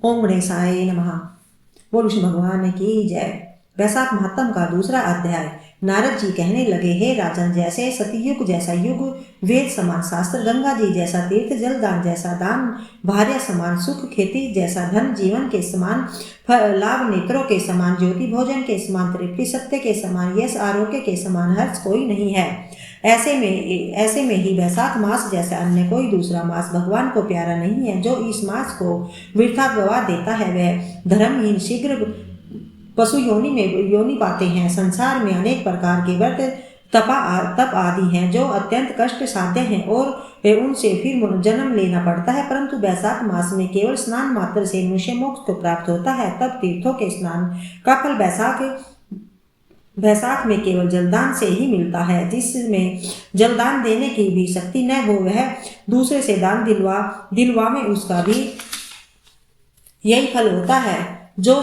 ओम गणेशाय नमः। बोल विष्णु भगवान की जय। वैशाख महात्म का दूसरा अध्याय। नारद जी कहने लगे, हे राजन, जैसे सतयुग जैसा युग, वेद समान शास्त्र, गंगा जी जैसा तीर्थ, जल दान जैसा दान, भार्या समान सुख, खेती जैसा धन, जीवन के समान लाभ, नेत्रों के समान ज्योति, भोजन के समान तृप्ति, सत्य के समान यश, आरोग्य के समान हर्ष कोई नहीं है। ऐसे में ही वैशाख मास जैसा अन्य कोई दूसरा मास भगवान को प्यारा नहीं है। जो इस मास को वृथा गवा देता है वह धर्महीन शीघ्र पशु योनि पाते हैं। संसार में अनेक प्रकार के व्रत तप आदि हैं जो अत्यंत कष्ट साध्य हैं और उनसे फिर जन्म लेना पड़ता है, परंतु वैशाख मास में केवल स्नान मात्र से मनुष्य मोक्ष को प्राप्त होता है। तब तीर्थों के स्नान का फल वैशाख में केवल जलदान से ही मिलता है। जिसमें जलदान देने की भी शक्ति न हो वह दूसरे से दान दिलवा में उसका भी यही फल होता है। जो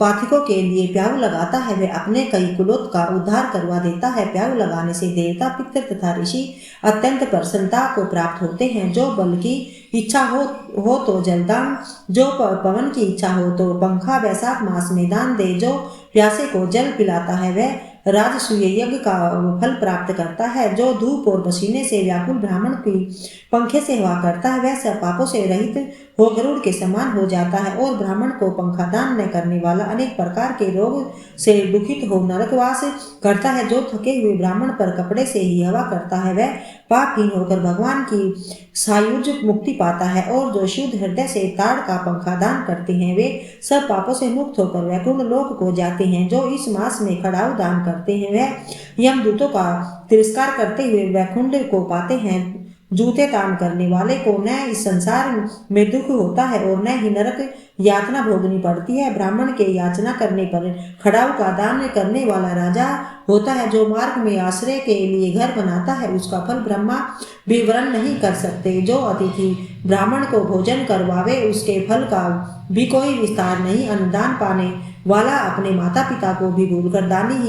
पाथिकों के लिए प्याऊ लगाता है वह अपने कई कुलों का उद्धार करवा देता है। प्याऊ लगाने से देवता, पितर तथा ऋषि अत्यंत प्रसन्नता को प्राप्त होते हैं। जो बल की इच्छा हो तो जलदान, जो पवन की इच्छा हो तो पंखा वैशाख मास में दान दे। जो प्यासे को जल पिलाता है वह राजसूय यज्ञ का फल प्राप्त करता है। जो धूप और पसीने से व्याकुल ब्राह्मण की पंखे से हवा करता है वह सब पापों से रहित हो गरुड़ के समान हो जाता है। और ब्राह्मण को पंखा दान न करने वाला अनेक प्रकार के रोग से दुखित हो नरकवास करता है। जो थके हुए ब्राह्मण पर कपड़े से ही हवा करता है वह पापहीन होकर भगवान की सायुज मुक्ति पाता है। और जो शुद्ध हृदय से ताड़ का पंखा दान करते हैं वे सब पापों से मुक्त होकर वैकुंठ लोक को जाते हैं। जो इस मास में खड़ाऊ दान करते हैं वह यमदूतों का तिरस्कार करते हुए वैकुंठ को पाते हैं। जूते दान करने वाले को न इस संसार में दुख होता है और न ही नरक यातना भोगनी पड़ती है। ब्राह्मण के याचना करने पर खड़ाऊ का दान करने वाला राजा होता है। जो मार्ग में आश्रय के लिए घर बनाता है उसका फल ब्रह्मा विवरण नहीं कर सकते। जो अतिथि ब्राह्मण को भोजन करवावे उसके फल का भी कोई विस्तार नहीं। अनुदान पाने वाला अपने माता पिता को भी भूलकर दानी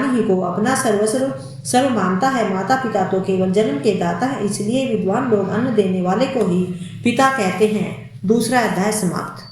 ही को अपना सर्व मानता है। माता पिता तो केवल जन्म के दाता है, इसलिए विद्वान लोग अन्न देने वाले को ही पिता कहते हैं। दूसरा अध्याय समाप्त।